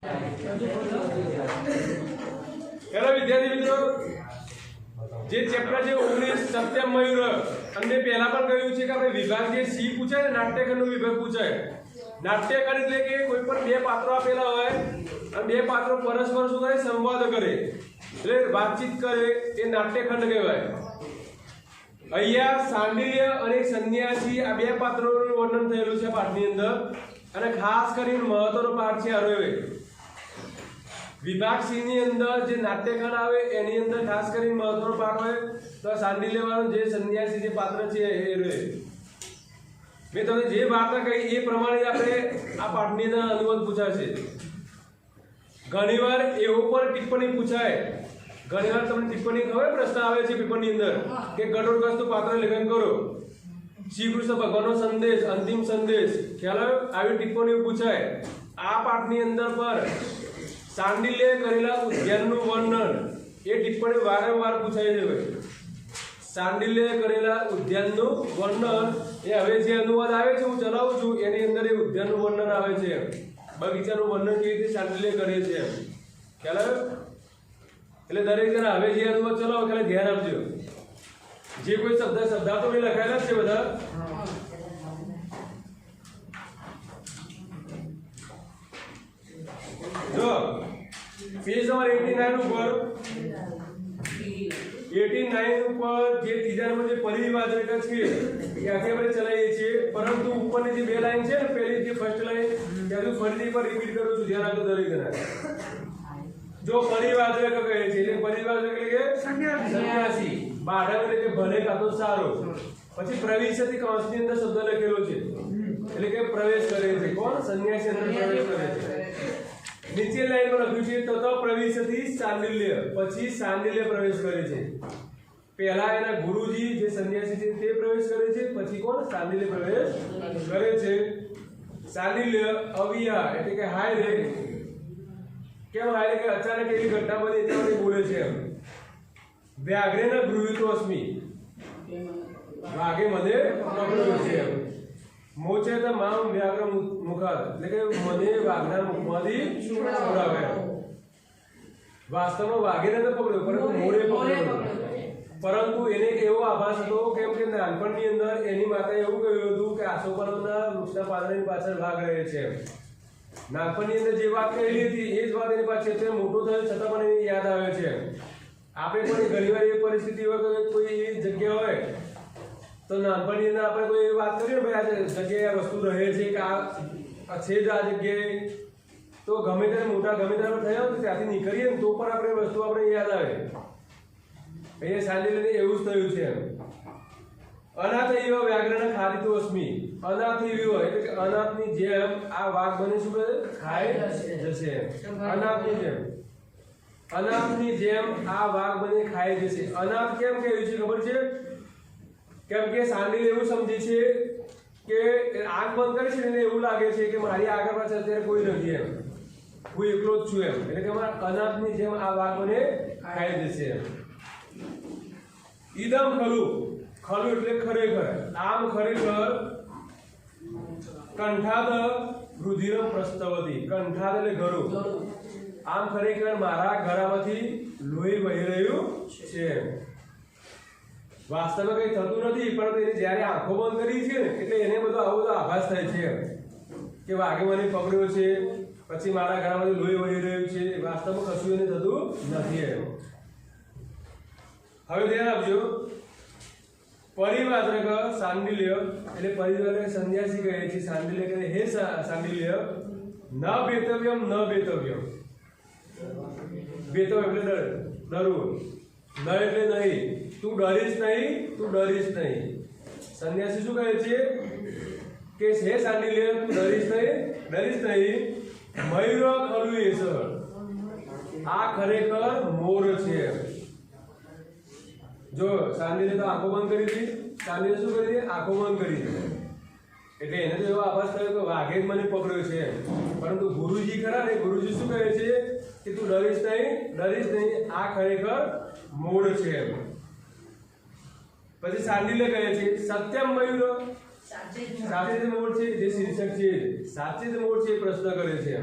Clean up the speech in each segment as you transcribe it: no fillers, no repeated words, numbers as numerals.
Hello विद्यार्थी मित्रों, જે ચેપ્ટર છે 19 સત્યમ મયુર અને પહેલા પણ કહ્યું છે કે આપણે વિભાગ જે સી પૂછાય ને નાટ્યખંડનો વિભાગ પૂછાય। નાટ્યખંડ એટલે કે કોઈ પણ બે પાત્રો આપેલા હોય અને બે પાત્રો પરસ્પર શું કરે, સંવાદ કરે, એટલે વાતચીત કરે, એ નાટ્યખંડ કહેવાય। અહીંયા સાંડિલ્ય અને સન્યાસી આ બે પાત્રોનું વર્ણન થયેલું છે પાઠની અંદર, અને ખાસ કરીને મહત્વનો પાઠ છે આરો। विभाग सी ની અંદર જે નાટ્યખંડ આવે એની અંદર ખાસ કરીને મહત્વનો પાઠ હોય તો સાંડિલ્ય વાળો જે સન્યાસી જે પાત્ર છે એ રહે। મેં તમને જે વાર્તા કહી એ પ્રમાણે આપણે આ પાઠની અંદર અનુવાદ પૂછાશે। ઘણીવાર એવું પણ ટિપ્પણી પૂછાય, ઘણીવાર તમને ટિપ્પણી ખબર પ્રશ્ન આવે છે પેપરની અંદર કે ઘટોત્કચનું પાત્ર લેખન કરો, શ્રી કૃષ્ણ ભગવાનનો સંદેશ, અંતિમ સંદેશ, ખ્યાલ આવ્યો? આવી ટિપ્પણીઓ પૂછાય। આ પાઠની અંદર પર સાંડિલ્ય કરેલા ઉદ્યાનનું વર્ણન એ ટિપ્પણી વારંવાર પૂછાય છે ભાઈ। સાંડિલ્ય કરેલા ઉદ્યાનનું વર્ણન એ હવે જે અનુવાદ આવે છે હું ચલાવું છું એની અંદર એ ઉદ્યાનનું વર્ણન આવે છે, બગીચાનું વર્ણન કેવી રીતે સાંડિલ્ય કરે છે, ખ્યાલ આવ્યો? એટલે દરેક જણા હવે જે અનુવાદ ચલાવો એટલે ધ્યાન આપજો। જે કોઈ શબ્દાર્થો મેં લખાયેલા છે બધા, જો પેજ નંબર 89 ઉપર 89 ઉપર જે ત્રીજા નંબર જે પરિવાચક છે એ આખે આપણે ચલાવીએ છીએ, પરંતુ ઉપરની જે બે લાઈન છે ને, પહેલી જે ફર્સ્ટ લાઈન ત્યાં ફરીથી પર રિપીટ કરું છું, ધ્યાન આપજો દરેક જણા। જો પરિવાચક કહે છે એટલે પરિવાચક એટલે કે સન્યાસી, બાળક એટલે કે ભલે કાં તો સારો, પછી પ્રવેશથી કૌંસની અંદર શબ્દ લખેલો છે એટલે કે પ્રવેશ કરે છે, કોણ? સન્યાસી અંદર પ્રવેશ કરે છે। નીચે લાઈનમાં લખ્યું છે તો પ્રવેશથી સાંડિલ્ય, પછી સાંડિલ્ય પ્રવેશ કરે છે। પહેલા એના ગુરુજી જે સન્યાસી છે તે પ્રવેશ કરે છે, પછી કોણ? સાંડિલ્ય પ્રવેશ કરે છે। સાંડિલ્ય અવિયા એટલે કે હાય રે, કેમ હાય કે અચાનક એવી ઘટના બની એટલે બોલે છે એમ। વ્યાઘ્રેન ગૃહીતોસ્મિ, વાઘે મને પકડ્યો છે એમ। મોચે તો મામ વ્યાઘ્ર મુખાત એટલે કે મને વાઘના મુખમાંથી છોડાવે। વાસ્તવમાં વાઘે નથી પકડ્યો પરંતુ મોરે પકડ્યો, પરંતુ એને એવો આભાસ હતો કેમ કે નાનપણની અંદર એની માતાએ એવું કહ્યું હતું કે આસોપાલવના વૃક્ષના પાંદડાની પાછળ વાઘ રહે છે। નાનપણની અંદર જે વાત કહેલી હતી એ જ વાત એની પાછળ છે, મોટો થયો છતાં પણ એને યાદ આવે છે। આપણે પણ ઘણીવાર એ પરિસ્થિતિ હોય કે કોઈ એવી જગ્યા હોય તો નાનપણની અંદર આપણે કોઈ એવી વાત કરીએ ને ભાઈ આ જગ્યાએ આ વસ્તુ રહે છે કે આ છે જ આ જગ્યાએ, તો ગમે ત્યારે મોટા ગમે ત્યારે થયા હોય ત્યાંથી નીકળીએ ને તો પણ આપણે વસ્તુ આપણે યાદ આવે। અહીંયા સાંડિલ્યને એવું જ થયું છે। અનાથ એવ વ્યાઘ્રણ ખારિતોસ્મિ, અનાથ એવી હોય એટલે કે અનાથની જેમ આ વાઘ બને શું કરે? ખાઈ જશે। અનાથની જેમ, અનાથની જેમ આ વાઘ બને ખાઈ જશે। અનાથ કેમ કહ્યું છે ખબર છે? કેમ કે સાંડિલ્ય એવું સમજે છે કે આંખ બંધ કરે છે ને એવું લાગે છે કે મારી આગળ પાછળ અત્યારે કોઈ નથી એમ, હું એકલો જ છું એમ, એટલે કે અનાથની જેમ આ વાઘ મને ખાઈ જશે એમ। ઈદમ ખલુ, ખલુ એટલે ખરેખર, આમ ખરેખર કંઠાદ રુધિરમ પ્રસ્તવતી, કંઠાદ એટલે ગળું, આમ ખરેખર મારા ગળામાંથી લોહી વહી રહ્યું છે। વાસ્તવમાં કંઈ થતું નથી, પરંતુ એને જ્યારે આંખો બંધ કરી છે ને એટલે એને બધો આવો બધો આભાસ થાય છે કે વાઘે મને પકડ્યો છે, પછી મારા ગળામાંથી લોહી વહી રહ્યું છે, વાસ્તવમાં કશું એને થતું નથી એમ। હવે ધ્યાન આપજો, પરિવાચક સાંડિલ્ય એટલે પરિવાચક સન્યાસી કહે છે, સાંડિલ્ય કહે હે સાંડિલ્ય ન બેતવ્યમ ન બેતવ્યમ, બેતવ્ય એટલે ડરવું, ન એટલે નહીં, તું ડરીશ નહીં, તું ડરીશ નહીં। સન્યાસી શું કહે છે કે હે સાંડિલ્ય તું ડરીશ નહીં, મયુર ખલુ એસ, આ ખરેખર મોર છે। જો સાંડિલ્ય તો આંખો બંધ કરી હતી, સાંડિલ્ય શું કરી હતી? આંખો બંધ કરી હતી, એટલે એને તો એવો આભાસ થયો કે વાઘે જ મને પકડ્યો છે, પરંતુ ગુરુજી ખરા ને, ગુરુજી શું કહે છે કે તું ડરીશ નહીં, આ ખરેખર મોર છે। પછી સાંડિલ્ય કહે છે સત્યમ મયુર, સાચે જ મોર છે, જે શીર્ષક છે સાચે જ મોર છે પ્રશ્ન કરે છે।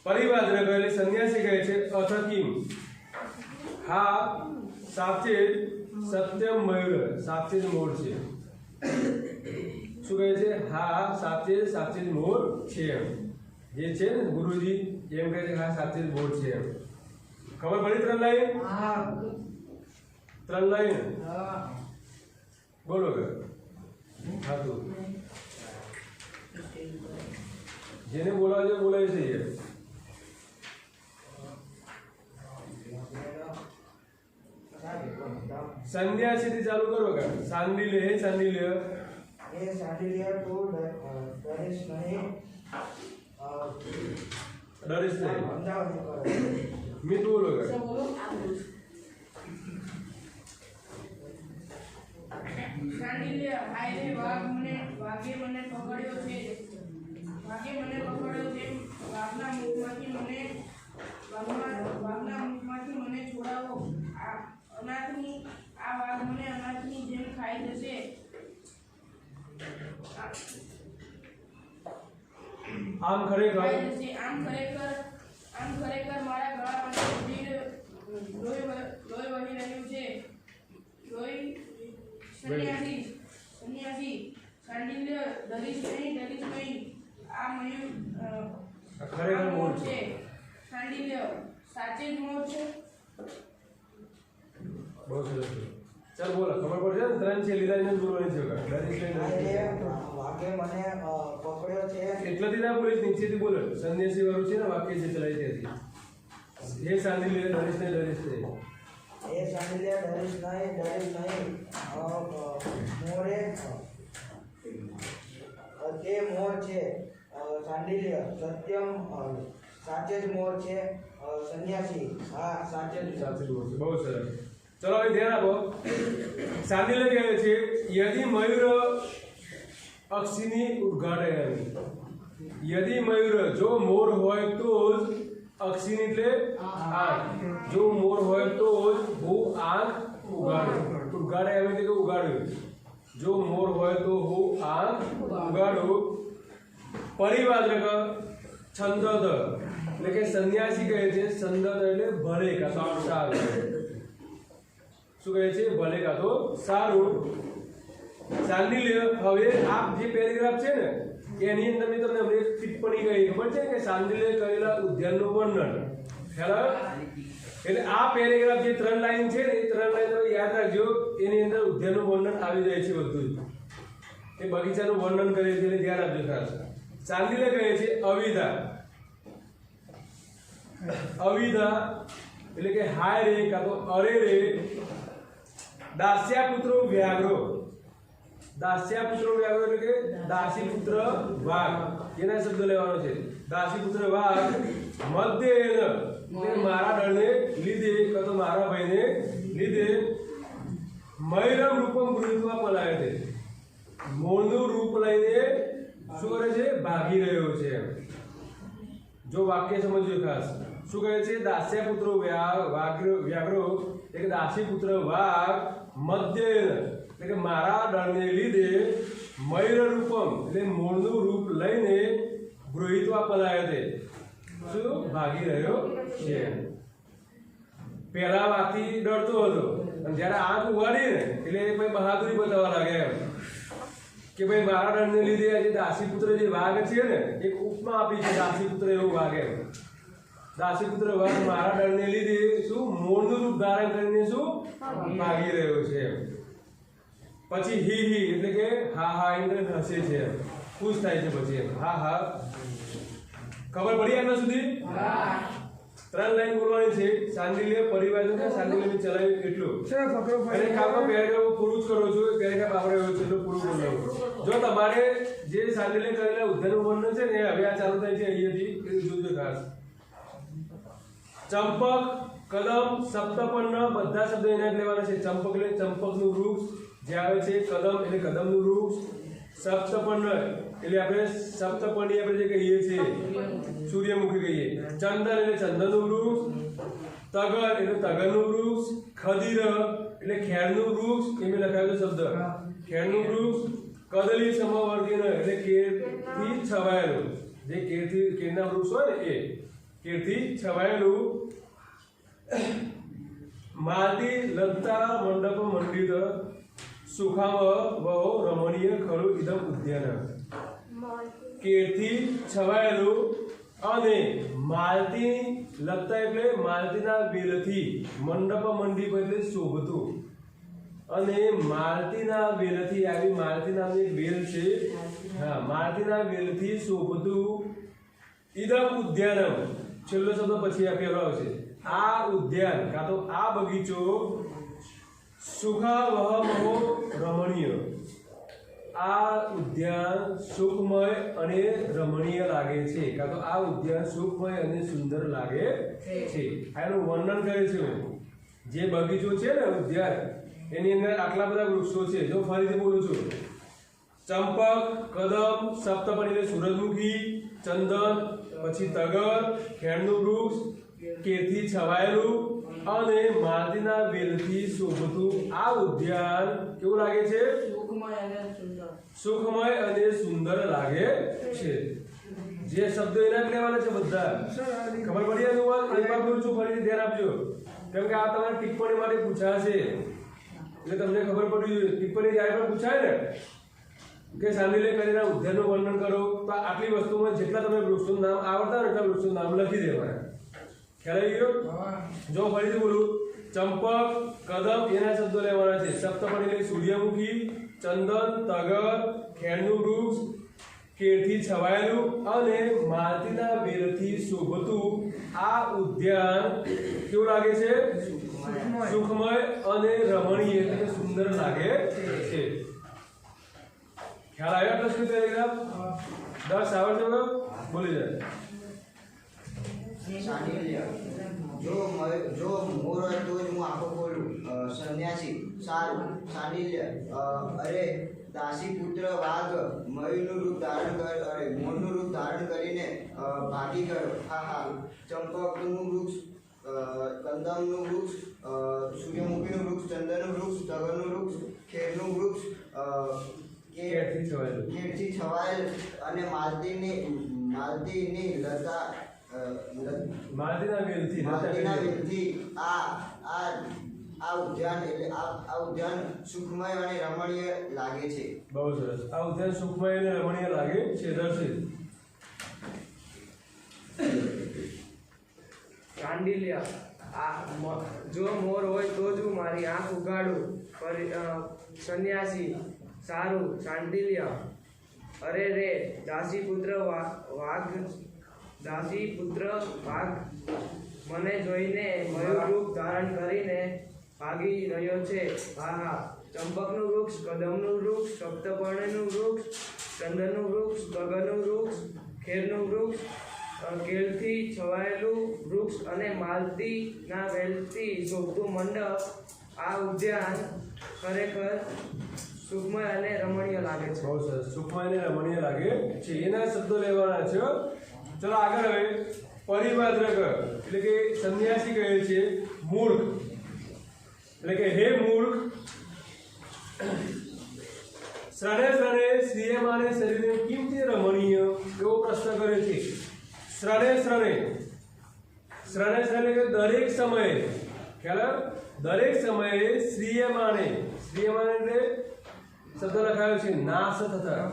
પરિવાદ્રક એટલે સંન્યાસી કહે છે અથ કિમ હા સાચે સત્યમ મયુર સાચે જ મોર છે શું કહે છે હા સાચે જ મોર છે જે છે ને ગુરુજી એમ કહે છે હા સાચે જ મોર છે ખબર પડી 3 લાઈન હા 3 લાઈન હા બોલો કે હા તો જેને બોલાવે છે બોલાય છે યાર संन्यासी થી ચાલુ કરો કે सांडिल्य हे सांडिल्य ये सांडिल्य तो डरिश नहीं डरिश नहीं अमदावाद में करो मी बोलो का सांडिल्य आयरे वाघ મને વાઘે મને પકડ્યો છે વાઘના મુખમાંથી મને છોડાવો આ વાઘ મને અનાથની જેમ ખાઈ જશે આમ ખરેખર મારા ગળામાંથી લોહી વહી રહ્યું છે સંન્યાસી सांडिल्य डरिश नहीं आ मयूर ખરેખર મોર છે सांडिल्य साचे જ મોર છે બહુ સરસ ચાલ બોલો ખબર પડશે ને 3 છે લીધા એને બોલવાની છે ડરિશ નહીં વાગે મને પકડ્યો છે એટલાથી ના બોલીશ નીચેથી બોલો સંન્યાસી વાળું છે ને વાક્ય જે ચલાય ત્યાંથી हे सांडिल्य डरिश नहीं ये सांडिल्य डरिश नहीं मोरे ते मोर छे सांडिल्य सत्यम साचे ज मोर छे सन्यासी हाँ साचे ज मोर छे बहुत सरस चलो હવે ધ્યાન આપો सांडिल्य કહે છે यदि मयूर અક્ષીની ઉદ્ઘાટે यदि मयूर जो मोर હોય તો જ અક્ષીની એટલે આંખ જો મોર હોય તો જ હું આંખ ઉગાડે એમ એટલે કે ઉગાડ્યું જો મોર હોય તો હું આંખ ઉગાડું પરિવાદ્રક છંદદ એટલે કે સંન્યાસી કહે છે છંદદ એટલે ભલે કા તો સારું શું કહે છે ભલે કા તો સારું सांडिल्य હવે આ જે પેરેગ્રાફ છે ને એની અંદર મેં તમને હમણાં એક ટિપ્પણી કહી ખબર છે કે सांडिल्य કરેલા ઉદ્યાનનું વર્ણન ખ્યાલ એટલે આ પેરેગ્રાફ જે 3 લાઈન છે ને એ 3 લાઈન તમે યાદ રાખજો એની અંદર ઉદ્યાનનું વર્ણન આવી જાય છે બધું એ બગીચાનું વર્ણન કરે છે એટલે ધ્યાન આપજો ખાસ सांडिल्य કહે છે અવિધા એટલે કે હાય રે કા તો અરે રે દાસ્યાપુત્રો વ્યાઘ્રો એટલે કે દાસીપુત્ર વાઘ એના શબ્દ લેવાનો છે દાસીપુત્ર વાઘ મધ્યેન એટલે મારા ડરને લીધે કાં તો મારા ભયને લીધે મયુરમ રૂપમ ગૃહીત્વા પલાય છે મોરનું રૂપ લઈને શું કરે છે ભાગી રહ્યો છે જો વાક્ય સમજજો ખાસ શું કહે છે દાસ્યાપુત્રો વ્યાઘ્રો એટલે દાસીપુત્ર વાઘ મધ્યેન એટલે કે મારા ડરને લીધે મયુર રૂપમ એટલે મોરનું રૂપ લઈને ગૃહીત્વા પલાય છે શું ભાગી રહ્યો છે પહેલા વાથી ડરતો હતો અને જ્યારે આંખ ઉગાડી ને એટલે ભાઈ બહાદુરી બતાવવા લાગે એમ કે ભાઈ મારા ડરને લીધે આજે દાસીપુત્ર જે વાઘ છે ને એક ઉપમા આપી છે દાસીપુત્ર એવો વાઘ એમ દાસીપુત્ર વાઘ મારા ડરને લીધે શું મોરનું રૂપ ધારણ કરીને શું ભાગી રહ્યો છે પછી હી એટલે કે હા હા એટલે હસે છે ખુશ થાય છે પછી એમ હા હા ખબર પડી આના સુધી 3 લાઈન બોલવાની છે सांडिल्य પરિવારનું કે सांडिल्य ને ચલાવ્યું એટલું અને કામમાં પેરેગ્રાફ પૂરું જ કરો છો પેરેગ્રાફ આપણે એવું છે એટલું પૂરું બોલવાનું જો તમારે જે सांडिल्य કરેલા ઉદ્યાનનું વર્ણન છે ને હવે આ ચાલુ થાય છે અહીંયાથી એ જોજો ખાસ ચંપક કદમ સપ્તપર્ણ બધા શબ્દો એના જ લેવાના છે ચંપક એટલે ચંપકનું વૃક્ષ જે આવે છે કદમ એટલે કદમનું વૃક્ષ સપ્તપર્ણ એટલે આપણે સપ્તપર્ણી આપણે જે કહીએ છીએ સૂર્યમુખી કહીએ ચંદન એટલે ચંદનનું વૃક્ષ તગર એટલે તગરનું વૃક્ષ ખદીર એટલે ખેરનું વૃક્ષ એમ લખાયેલો શબ્દ ખેરનું વૃક્ષ કદલી સમવર્ગીન એટલે કેરથી છવાયેલું જે કેરના વૃક્ષ હોય ને એ કેરથી છવાયેલું માલતી લતા મંડપ મંડિત સુખાવ વહો રમણીય ખરું ઇદમ ઉદ્યાન કેરથી છવાયેલું અને માલતી લતા એટલે માલતીના વેલથી મંડપ મંડીપ એટલે શોભતું અને માલતીના વેલથી આવી માલતી નામની વેલ છે હા માલતીના વેલથી શોભતું ઇદમ ઉદ્યાનમ છેલ્લો શબ્દ પછી આ પહેલો આવશે આ ઉદ્યાન કાં તો આ બગીચો સુખાવહમહો રમણીય આ ઉદ્યાન સુખમય અને રમણીય લાગે છે કાં તો આ ઉદ્યાન સુખમય અને સુંદર લાગે છે આનું વર્ણન કરે છે જે બગીચો છે ને ઉદ્યાન એની અંદર આટલા બધા વૃક્ષો છે જો ફરીથી બોલું છું ચંપક કદમ સપ્તપર્ણી એટલે સૂરજમુખી ચંદન પછી તગર ખેડનું વૃક્ષ કેરથી છવાયેલું અને માલતીના વેલથી શોભતું આ ઉદ્યાન કેવું લાગે છે સુખમય અને સુંદર લાગે છે જે શબ્દો એના લેવાના છે બધા ખબર પડી એકવાર બોલું છું ફરીથી ધ્યાન આપજો કેમ કે આ તમારે ટિપ્પણી માટે પૂછાશે એટલે તમને ખબર પડવી જોઈએ ટિપ્પણી જ્યારે પણ પૂછાય ને કે સાંડિલ્ય કરીને ઉદ્યાનનું વર્ણન કરો તો આટલી વસ્તુમાં જેટલા તમે વૃક્ષોનું નામ આવડતા હોય એટલા વૃક્ષોનું નામ લખી દેવાના ખ્યાલ આવી ગયો જો ફરીથી બોલું ચંપક કદમ એના શબ્દો લેવાના છે સપ્તપર્ણી એટલે સૂર્યમુખી ચંદન તગર ખેડનું વૃક્ષ કેરથી છવાયેલું અને માલતીના વેલથી શોભતું આ ઉદ્યાન કેવું લાગે છે સુખમય અને રમણીય એટલે સુંદર લાગે છે ખ્યાલ આવ્યો પ્રશ્ન પેરેગ્રાફ 10 આવડે તો બોલી જાય સાંડિલ્ય જો મોર હોય તો જ હું આંખો ખોલું સંન્યાસી સારું સાંડિલ્ય અરે દાસી પુત્ર વાઘ મયુરનું રૂપ ધારણ અરે મોરનું રૂપ ધારણ કરીને ભાગી ગયો હા હા ચંપકનું વૃક્ષ કંદમનું વૃક્ષ સૂર્યમુખીનું વૃક્ષ ચંદનનું વૃક્ષ તગરનું વૃક્ષ ખેરનું વૃક્ષ કેરથી છવાયેલ અને માલતીની લતા માલતીના વેલથી આ ઉદ્યાન એટલે આ ઉદ્યાન સુખમય અને રમણીય લાગે છે બહુ સરસ આ ઉદ્યાન સુખમય અને રમણીય લાગે છે દર્શિત સાંડિલ્ય જો મોર હોય તો જ હું મારી આંખ ઉગાડું સંન્યાસી સારું સાંડિલ્ય અરે રે દાસી પુત્ર વાઘ મને જોઈને મયુર રૂપ ધારણ કરીને ભાગી રહ્યો છે હા હા ચંપકનું વૃક્ષ કદમનું વૃક્ષ સપ્તપર્ણીનું વૃક્ષ ચંદનનું વૃક્ષ તગરનું વૃક્ષ ખેરનું વૃક્ષ કેલથી છવાયેલું વૃક્ષ અને માલતીના વેલથી શોભતું મંડપ આ ઉદ્યાન ખરેખર સુખમય અને રમણીય લાગે છે બહુ સરસ સુખમય અને રમણીય લાગે છે એના શબ્દો લેવાના છે ચલો આગળ હવે પરિવાદ્રક એટલે કે સંન્યાસી કહે છે મૂર્ખ એટલે કે હે મૂર્ખ શ્રણે શ્રણે શ્રીયમાને શરીરને કેમથી રમણીય એવો પ્રશ્ન કરે છે શ્રણે શ્રણે કે દરેક સમયે ખ્યાલ દરેક સમયે શ્રીયમાને એટલે શબ્દ લખાયો છે નાશ થતા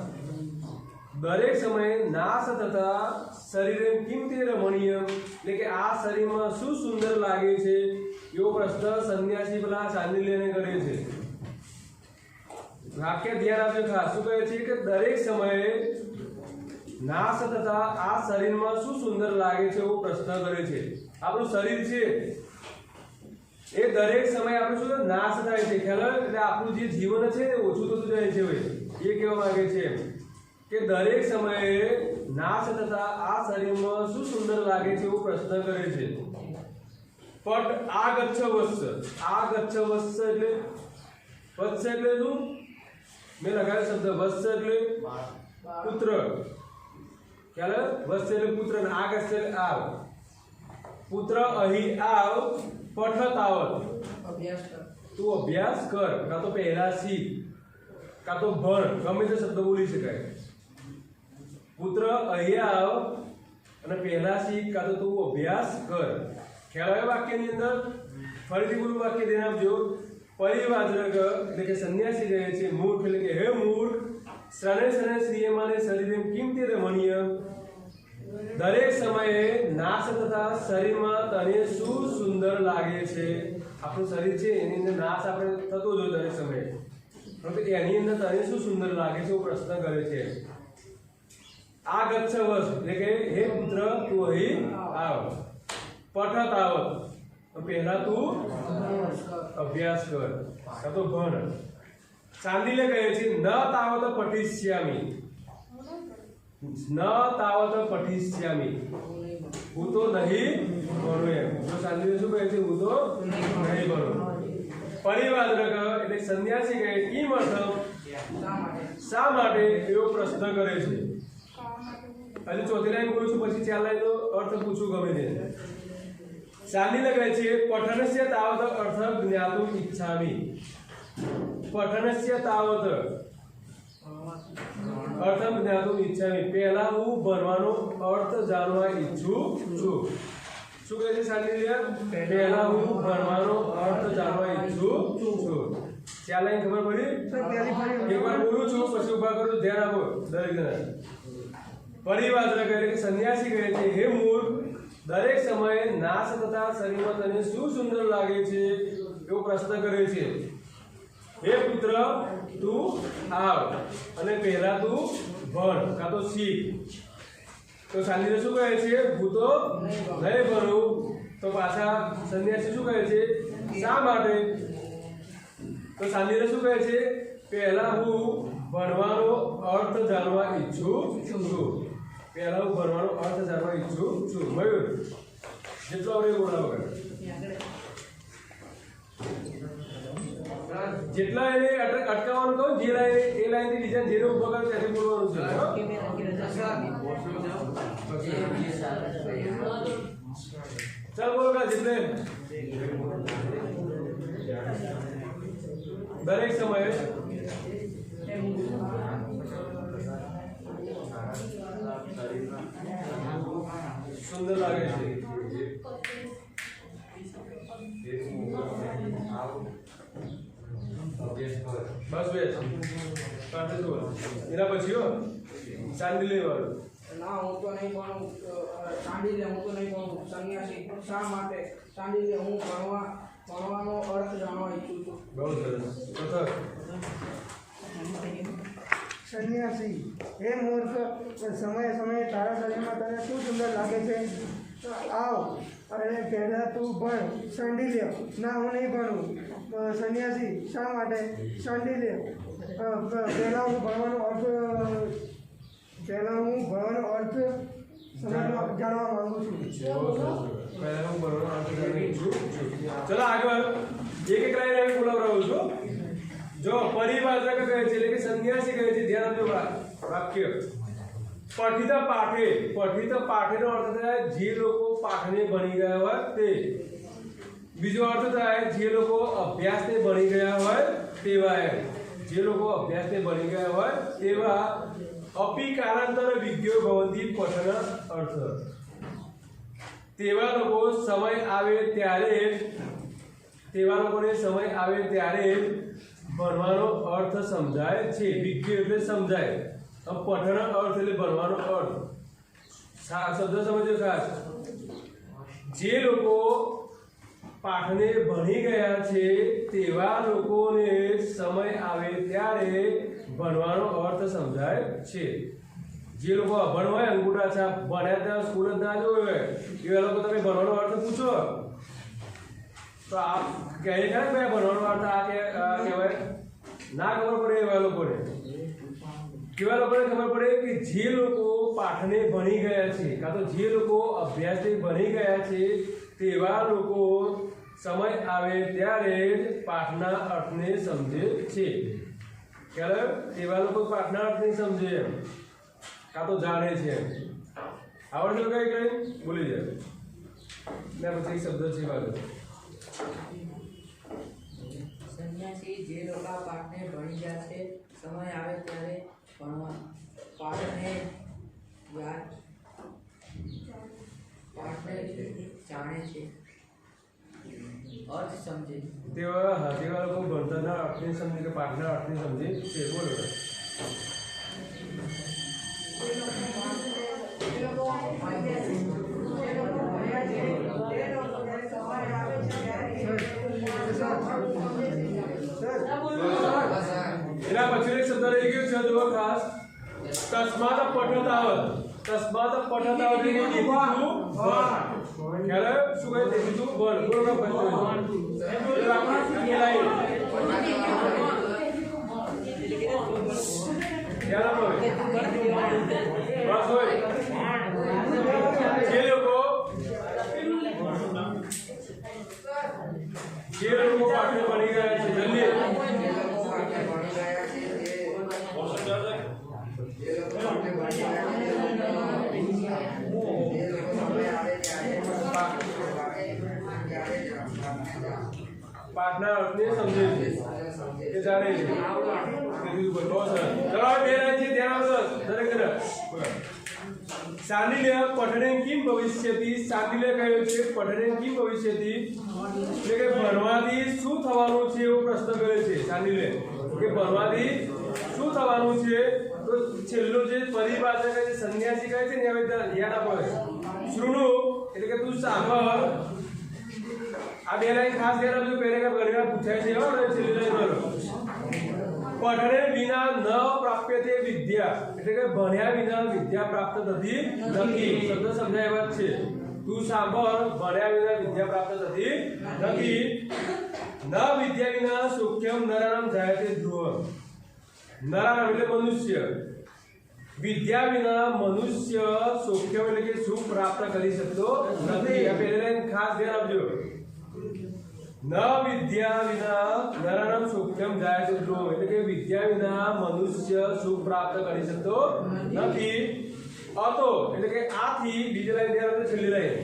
દરેક સમયે નાશ થતા શરીરે કિંમતી રમણીય એટલે કે આ શરીરમાં શું સુંદર લાગે છે એવો પ્રશ્ન સંન્યાસી પેલા સાંડિલ્યને કરે છે વાક્ય ધ્યાન આપજો ખાસ શું કહે છે કે દરેક સમયે નાશ થતા આ શરીરમાં શું સુંદર લાગે છે એવો પ્રશ્ન કરે છે આપણું શરીર છે એ દરેક સમયે આપણે શું નાશ થાય છે ખ્યાલ એટલે આપણું જે જીવન છે એ ઓછું થતું જાય છે ભાઈ એ કહેવા માંગે છે કે દરેક સમયે નાશ થતા આ શરીરમાં શું સુંદર લાગે છે એવો પ્રશ્ન કરે છે પટ આ ગચ્છ વત્સ એટલે શું મેં લખાયો શબ્દ વત્સ એટલે પુત્ર ખ્યાલ વત્સ એટલે પુત્ર ને આ ગચ્છ એટલે આવ પુત્ર અહીં આવ પઠ તાવત તું અભ્યાસ કર કાં તો પહેલા શીખ કાં તો ભણ ગમે તે શબ્દ બોલી શકાય પુત્ર અહીં આવ અને પહેલા શીખ કાં તો તું અભ્યાસ કર. ખ્યાલ આવ્યો વાક્યની અંદર? ફરીથી પૂરું વાક્ય ધ્યાન આપજો. પરિવાદ્રક એટલે કે સંન્યાસી કહે છે મૂર્ખ એટલે કે હે મૂર્ખ, શરણે શરણે શ્રીયમાને શરીરેમ કિંમતે રમણીય, દરેક સમયે નાશ તથા શરીરમાં તને શું સુંદર લાગે છે. આપણું શરીર છે એની અંદર નાશ આપણે થતો જ હોય દરેક સમયે, પરંતુ એની અંદર તને શું સુંદર લાગે છે એવો પ્રશ્ન કરે છે. આ ગચ્છ વસ એટલે કે હે પુત્ર તું અહીં આવ. પઠત આવત પહેલા તું અભ્યાસ કર કાં તો ભણ. ચાંદીલે કહે છે ન તાવત પઠિષ્યામિ, ન તાવત પઠિષ્યામિ, હું તો નહીં ભણું એમ. જો ચાંદીલે શું કહે છે? હું તો નહીં ભણું. પરિવાદ્રક એટલે સંન્યાસી કહે કિમ અર્થ, શા માટે એવો પ્રશ્ન કરે છે. હજુ ચોથી લાઈન બોલું છું, પછી 4 લાઈન નો અર્થ પૂછું ગમે તે. ચાંદીલે કહે છે પઠનસ્ય તાવત અર્થ જ્ઞાતુમ ઈચ્છામિ. પઠનસ્ય તાવત અર્થ જ્ઞાતુમ ઈચ્છામિ, પહેલા હું ભણવાનો અર્થ જાણવા ઈચ્છું છું. શું કહે છે ચાંદીલે? પહેલા હું ભણવાનો અર્થ જાણવા ઈચ્છું છું. 4 લાઈન ખબર પડી? એકવાર બોલું છું પછી ઉભા કરું, ધ્યાન આપો દરેક જણા. પરિવાદ્રક એટલે કે સંન્યાસી કહે છે હે મૂર્ખ, દરેક સમયે નાશ તથા શરીરમાં તને શું સુંદર લાગે છે એવો પ્રશ્ન કરે છે. હે પુત્ર તું આવ અને પહેલા તું ભણ કાં તો શીખ. તો ચાંદીને શું કહે છે? હું તો નહીં ભણું. તો પાછા સંન્યાસી શું કહે છે? શા માટે? તો ચાંદીને શું કહે છે? પહેલા હું ભણવાનો અર્થ જાણવા ઈચ્છું છું. પહેલા હું ભણવાનો અર્થ જાણવા ઈચ્છું છું. મયુર જેટલો આપણે બોલાવો જેટલા એને અટકાવવાનું કહું, જે લાઈન એ લાઈન થી બીજા જેને ઉભો કરે ત્યાંથી બોલવાનું છે. ચાલ બોલો કા જેટલે દરેક સમયે સુંદર લાગે છે. બસ બેસ પાસે જો એના પછી હો ચાંદીલે વાળું. ના હું તો નહીં ભણું. ચાંદીલે હું તો નહીં ભણું. સંન્યાસી શા માટે? ચાંદીલે હું ભણવાનો અર્થ જાણવા ઈચ્છું છું. બહુ સરસ. પથક સન્યાસી હે મૂર્ખ, સમયે સમયે તારા શરીરમાં તને શું સુંદર લાગે છે? આવ અને પહેલા તું ભણ. શાંડિલ્ય ના હું નહીં ભણું. સન્યાસી શા માટે? શાંડિલ્ય પહેલા હું ભણવાનો અર્થ જાણવા માંગુ છું. પહેલા હું ભણવાનો અર્થ જાણવા ઈચ્છું છું. ચલો આગળ એક લાઈન আমি બોલાવરાવું છું. જો પરિવાદ્રક કહે છે એટલે કે સંન્યાસી કહે છે, ધ્યાન આપજો વાક્ય. પઠિત પાઠે, પઠિત પાઠેનો અર્થ થાય જે લોકો પાઠને ભણી ગયા હોય તે. બીજો અર્થ થાય જે લોકો અભ્યાસને ભણી ગયા હોય તેવા. એમ જે લોકો અભ્યાસને ભણી ગયા હોય તેવા. અપી કાલાંતર વિજ્ઞો ભવંતિ પઠન અર્થ, તેવા લોકો સમય આવે ત્યારે, તેવા લોકોને સમય આવે ત્યારે ભણવાનો અર્થ સમજાય છે. વિજ્ઞ એટલે સમજાય, પઠન અર્થ એટલે ભણવાનો અર્થ. શબ્દ સમજો ખાસ. જે લોકો પાઠને ભણી ગયા છે તેવા લોકોને સમય આવે ત્યારે ભણવાનો અર્થ સમજાય છે. જે લોકો અભણ હોય, અંગૂઠા છાપ, ભણ્યા ત્યાં સ્કૂલ જ ના જોયો હોય એવા લોકો તમે ભણવાનો અર્થ પૂછો તો આપ કહે છે ને ભણવાનો અર્થ આ કહેવાય, ના ખબર પડે એવા લોકોને. કેવા લોકોને ખબર પડે કે જે લોકો પાઠને ભણી ગયા છે કાં તો જે લોકો અભ્યાસને ભણી ગયા છે તેવા લોકો સમય આવે ત્યારે જ પાઠના અર્થને સમજે છે. ખ્યાલ? તેવા લોકો પાઠના અર્થને સમજે એમ કાં તો જાણે છે. આવડશે કઈ કઈ બોલી જાય ને પછી શબ્દ છે બાજુ. સંન્યાસી જે લોકો પાઠને ભણી ગયા છે સમય આવે ત્યારે ભણવા પાઠને યાદ પાઠને જાણે છે, અર્થ સમજે છે. તેવા લોકો ભણતરના અર્થને સમજે કે પાઠના અર્થને સમજે છે. બોલો એના પછી એક શબ્દ રહી ગયો છે જુઓ ખાસ, તસ્માત પઠતાવત. તસ્માત પઠતાવત એટલે કે ખ્યાલ શું કહે છે? બીજું ભણ. બોલો ના પછી જે લોકો પાઠને ભણી ગયા છે જલ્દી પાઠના અર્થને સમજે છે કે જાણે છે. ચલો બે લાઈન છે ધ્યાન આપો દરેક જણ. શાંડિલ્ય પઠને કિમ ભવિષ્યતિ. શાંડિલ્ય કહ્યું છે પઠને કિમ ભવિષ્યતિ એટલે કે ભણવાથી શું થવાનું છે એવો પ્રશ્ન કરે છે શાંડિલ્ય કે ભણવાથી શું થવાનું છે. તો છેલ્લો જે પરિભાષા કહે છે સંન્યાસી કહે છે ને હવે યાદ આપો. શૃણુ એટલે કે તું સાંભળ. આ બે લાઈન ખાસ ધ્યાન આપજો. પેરેગ્રાફ ઘણી વાર પૂછાય છે. છેલ્લી લાઈન બોલો. પઠને વિના ન પ્રાપ્યતે વિદ્યા એટલે કે ભણ્યા વિના વિદ્યા પ્રાપ્ત થતી નથી. શબ્દ સમજાય વાત છે. તું સાંભળ, ભણ્યા વિના વિદ્યા પ્રાપ્ત થતી નથી. ન વિદ્યા વિના સુખ્યમ નરાણામ જાયતે ધ્રુવ. નરાણામ એટલે મનુષ્ય. વિદ્યા વિના મનુષ્ય સુખ્યમ એટલે કે સુખ પ્રાપ્ત કરી શકતો નથી. આ પહેલી લાઈન ખાસ ધ્યાન આપજો. ન વિદ્યા વિના નરાણામ સુખ્યમ જાયતે ધ્રુવ એટલે કે વિદ્યા વિના મનુષ્ય સુખ પ્રાપ્ત કરી શકતો નથી. અતો એટલે કે આથી બીજી લાઈન ધ્યાન આપજો. છેલ્લી લાઈન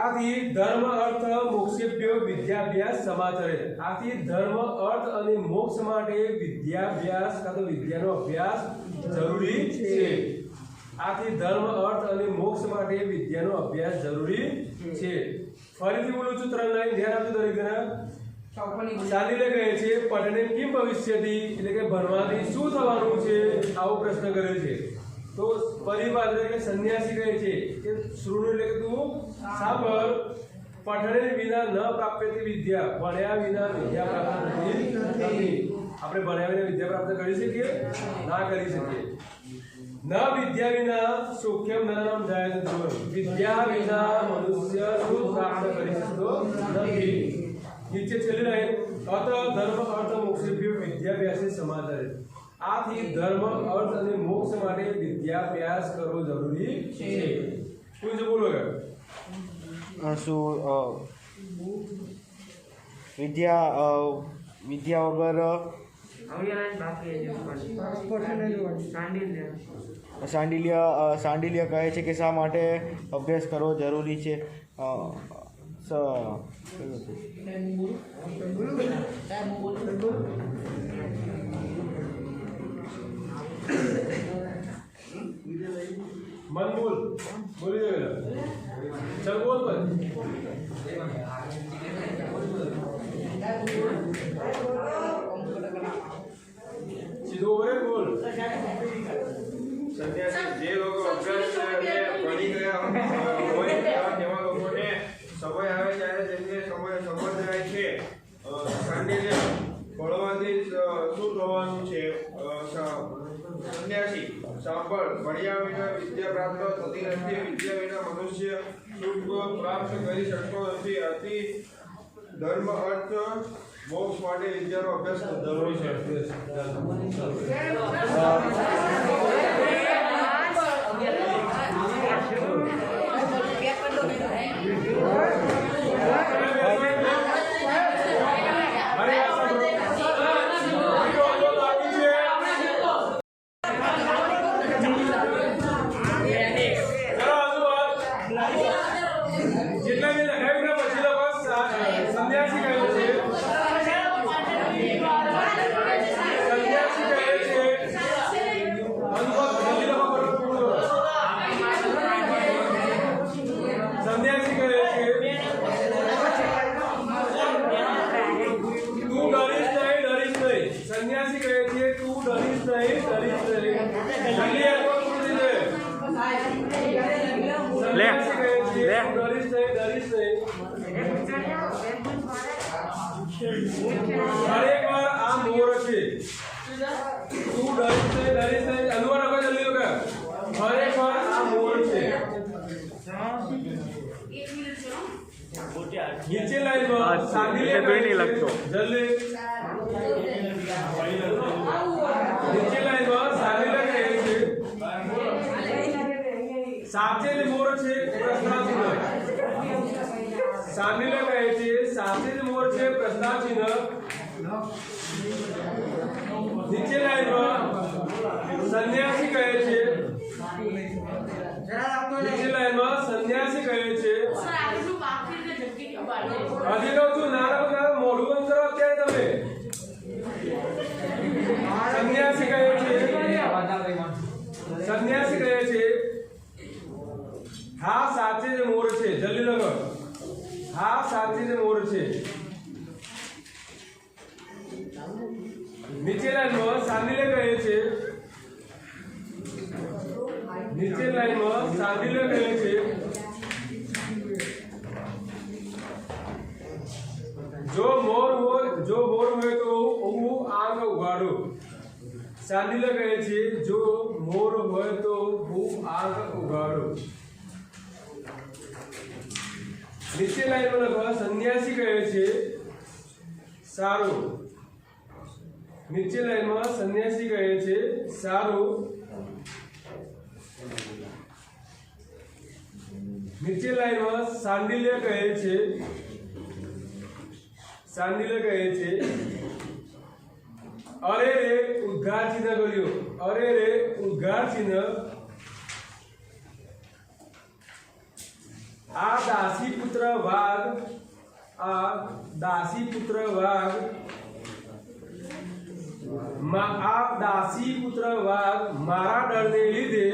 આથી ધર્મ અર્થ મોક્ષેભ્યો વિદ્યાભ્યાસ સમાચરે. આથી ધર્મ અર્થ અને મોક્ષ માટે વિદ્યાભ્યાસ કાં તો વિદ્યાનો અભ્યાસ જરૂરી છે. આથી ધર્મ અર્થ અને મોક્ષ માટે વિદ્યાનો અભ્યાસ જરૂરી છે. ફરીથી બોલું છું 3 લાઈન ધ્યાન આપજો દરેક જણા. શાંડિલ્ય કહે છે પઠને કિમ ભવિષ્યતિ એટલે કે ભણવાથી શું થવાનું છે આવો પ્રશ્ન કર્યો છે. તો પરિવાર એટલે કે સંન્યાસી કહે છે કે શૃણુ એટલે કે તું સાંભળ. પઠને વિના ન પ્રાપ્યતે વિદ્યા ભણ્યા વિના વિદ્યા પ્રાપ્ત થતી નથી. આપણે ભણ્યા વિના વિદ્યા પ્રાપ્ત કરી શકીએ? ના કરી શકીએ. ન વિદ્યા વિના સુખ્યમ નરાણામ જાયતે ધ્રુવ. વિદ્યા વિના મનુષ્ય સુખ પ્રાપ્ત કરી શકતો નથી. નીચે છેલ્લી લાઈન અત ધર્મ અર્થ મોક્ષેભ્યો વિદ્યાભ્યાસે સમાચરે. આથી ધર્મ અર્થ અને મોક્ષ માટે વિદ્યાભ્યાસ કરવો જરૂરી છે. શું છે બોલો? વિદ્યા વગર શાંડિલ્ય કહે છે કે શા માટે અભ્યાસ કરવો જરૂરી છે. મન બોલ બોલી જાય. ચલ બોલ પર સીધો બોલે બોલ. સંન્યાસી જે લોકો અભ્યાસ ભણી ગયા હોય તેવા લોકોને સમય આવે ત્યારે તેમને સમય સમજાય છે. શાંડિલ્ય ભણવાથી શું થવાનું છે. સંન્યાસી સાંભળ, ભણ્યા વિના વિદ્યા પ્રાપ્ત થતી નથી. વિદ્યા વિના મનુષ્ય સુખ પ્રાપ્ત કરી શકતો નથી. આથી ધર્મ અર્થ મોક્ષ માટે વિદ્યાનો અભ્યાસ જરૂરી છે. જેટલા મેં લખાવ્યું ને પછી લોકો સંન્યાસી કહે છે. સંન્યાસી કહે છે સંન્યાસી કહે છે લે. તું ડરીશ નહીં ખરેખર આ મોર છે તું ડરીશ નહીં અનુવાદ આપણે જલ્દી લો કે ખરેખર આ મોર છે નીચે લાઈનમાં સાદી લે કોઈ નહીં લાગતો. જલ્દી નીચે લાઈનમાં સાદી લે કહે છે સાચે જ મોર છે પ્રશ્નાચિહ્ન સાદી લે કહે છે સાચે જ મોર છે પ્રશ્નાચિહ્ન નીચે લાઈનમાં સંન્યાસી કહે છે નીચે લાઈનમાં સંન્યાસી કહે છે હજી કહું છું નાના મોઢું બંધ કરો અત્યારે તમે સંન્યાસી કહે છે સંન્યાસી કહે છે હા સાચે જ મોર છે જલ્દી લગો હા સાચે જ મોર છે નીચે લાઈનમાં સાંદીલે કહે છે નીચે લાઈનમાં સાંદીલે કહે છે જો મોર હોય તો હું આંખ ઉગાડું સાંદીલે કહે છે જો મોર હોય તો હું આંખ ઉગાડું નીચે લાઈનમાં લખો સંન્યાસી કહે છે સારું નીચે લાઈનમાં સંન્યાસી કહે છે સારું નીચે લાઈનમાં સાંડિલ્ય કહે છે સાંડિલ્ય કહે છે અરે રે ઉદ્ગાર ચિહ્ન કર્યું અરે રે ઉદ્ગાર ચિહ્ન આ દાસી પુત્ર વાઘ આ દાસી પુત્ર વાઘ આ દાસી પુત્ર વાઘ મારા ડરને લીધે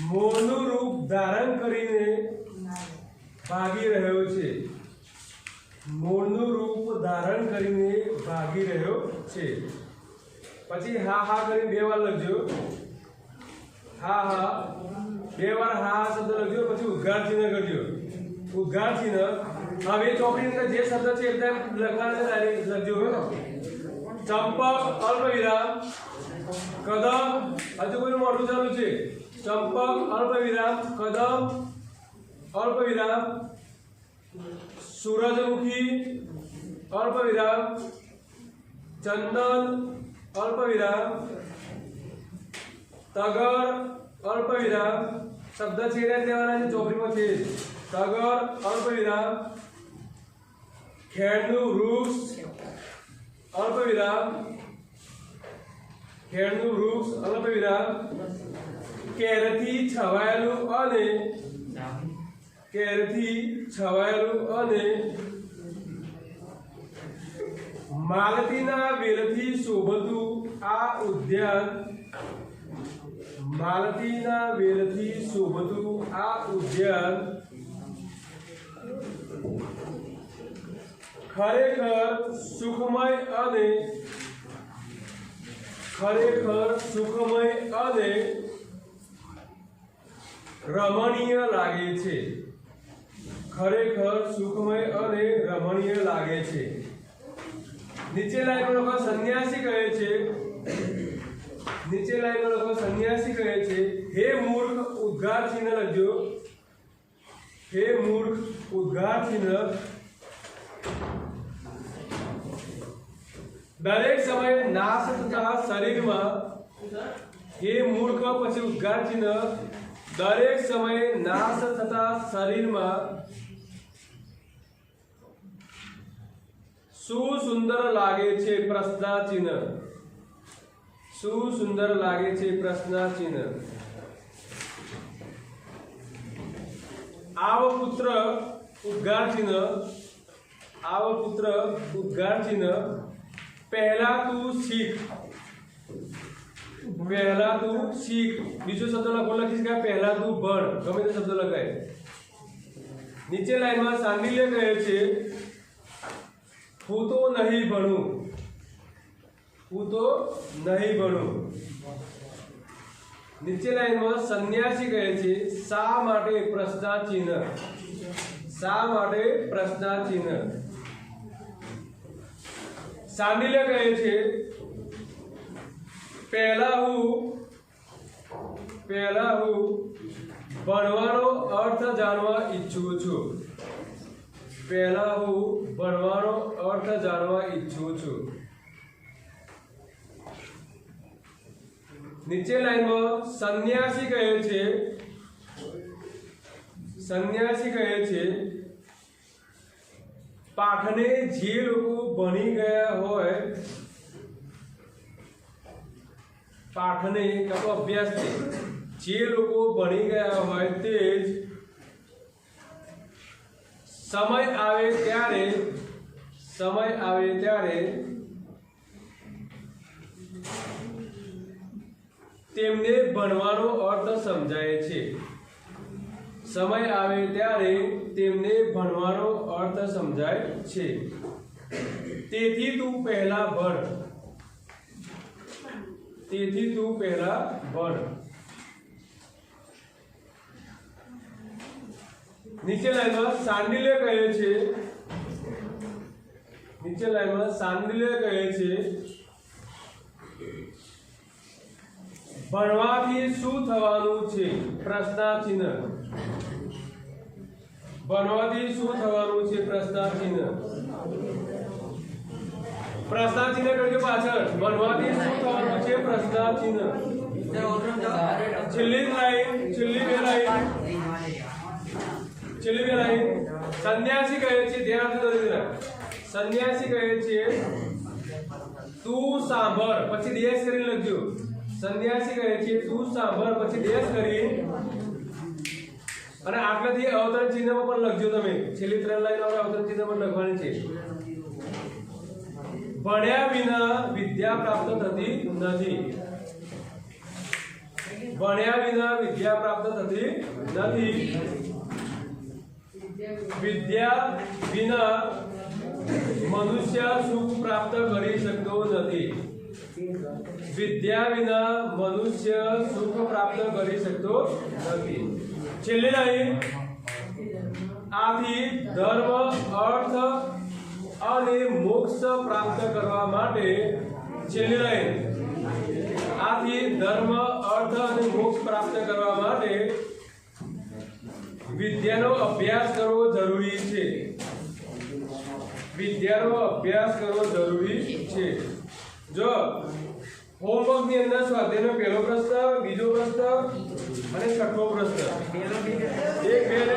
મોરનું રૂપ ધારણ કરીને ભાગી રહ્યો છે મોરનું રૂપ ધારણ કરીને ભાગી રહ્યો છે પછી હા હા કરીને બે વાર લખજો હા હા બે વાર હા શબ્દ લખજો પછી ઉદ્ગાર ચિહ્ન કરજો ઉદ્ગાર ચિહ્ન હવે ચોપડીની અંદર જે શબ્દ છે એકદમ લખવાના ડાયરેક્ટ લખજો ચંપક અલ્પ વિરામ કદમ હજુ કોઈ મોઢું ચાલુ છે ચંપક અલ્પ વિરામ કદમ અલ્પ વિરામ સૂરજમુખી અલ્પ વિરામ ચંદન અલ્પ વિરામ તગર અલ્પ વિરામ શબ્દ છેડે દેવાના છે ચોપડીમાં છે તગર અલ્પ વિરામ ખેડનું વૃક્ષ અલ્પ વિરામ ખેડનું વૃક્ષ અલ્પ વિરામ કેરથી છવાયેલું અને માલતીના વેલથી શોભતું આ ઉદ્યાન ખરેખર સુખમય અને રમણીય લાગે છે ખરેખર સુખમય અને રમણીય લાગે છે નીચે લાઈનમાં લખો સંન્યાસી કહે છે નીચે લાઈનમાં લખો સંન્યાસી કહે છે હે મૂર્ખ ઉદ્ગાર ચિહ્ન લખજો હે મૂર્ખ ઉદ્ગાર ચિહ્ન દરેક સમયે નાશ થતા શરીરમાં હે મૂર્ખ પછી ઉદ્ગાર ચિહ્ન દરેક સમયે નાશ થતા શરીરમાં શું સુંદર લાગે છે પ્રશ્નાચિહ્ન શું સુંદર લાગે છે પ્રશ્નાચિહ્ન આવ પુત્ર ઉદ્ગાર ચિહ્ન આવ પુત્ર ઉદ્ગાર ચિહ્ન પહેલા તું શીખ બીજો શબ્દ લખીશ કે પહેલા તું ભણ ગમે તે શબ્દ લખાય નીચે લાઈનમાં સાંડિલ્ય કહે છે હું તો નહીં ભણું હું તો નહીં ભણું. નીચે લાઈનમાં સંન્યાસી કહે છે શા માટે પ્રશ્નાચિહ્ન. શા માટે પ્રશ્નાચિહ્ન. સાંડિલ્ય કહે છે પહેલા હું ભણવાનો અર્થ જાણવા ઈચ્છું છું. પહેલા હું ભણવાનો અર્થ જાણવા ઈચ્છું છું. નીચે લાઈનમાં સંન્યાસી કહે છે પાઠને જે લોકો ભણી ગયા હોય, પાઠને કાં તો અભ્યાસને જે લોકો ભણી ગયા હોય તે જ સમય આવે ત્યારે તેમને ભણવાનો અર્થ સમજાય છે. સમય આવે ત્યારે તેમને ભણવાનો અર્થ સમજાય છે. તેથી તું પહેલા ભણ. નીચે લાઈનમાં સાંડિલ્ય કહે છે ભણવાથી શું થવાનું છે. પ્રશ્નાચિહ્ન. ભણવાથી શું થવાનું છે. પ્રશ્નાચિહ્ન. પ્રશ્નાચિહ્ન કરજો પાછળ. ભણવાથી શું થવાનું છે. પ્રશ્નાચિહ્ન. છેલ્લી બે લાઈન. સંન્યાસી કહે છે ધ્યાન આપજો. સંન્યાસી કહે છે તું સાંભળ પછી ડેશ કરીને લખજો. સંન્યાસી કહે છે તું સાંભળ પછી ડેશ કરી અને આગળથી અવતરણ ચિહ્નમાં પણ લખજો. તમે છેલ્લી 3 લાઈન અવતરણ ચિહ્ન પણ લખવાની છે. ભણ્યા વિના વિદ્યા પ્રાપ્ત થતી નથી. ભણ્યા વિના વિદ્યા પ્રાપ્ત થતી નથી. વિદ્યા વિના મનુષ્ય સુખ પ્રાપ્ત કરી શકતો નથી. વિદ્યા વિના મનુષ્ય સુખ પ્રાપ્ત કરી શકતો નથી. છેલ્લી લાઈન આથી ધર્મ અર્થ અને મોક્ષ પ્રાપ્ત કરવા માટે. છેલ્લી લાઈન આથી ધર્મ અર્થ અને મોક્ષ પ્રાપ્ત કરવા માટે વિદ્યાનો અભ્યાસ કરવો જરૂરી છે. વિદ્યાનો અભ્યાસ કરવો જરૂરી છે. જો હોમવર્ક ની અંદર સ્વાધ્યાયનો પહેલો પ્રશ્ન, બીજો પ્રશ્ન અને છઠ્ઠો પ્રશ્ન 1, 2 અને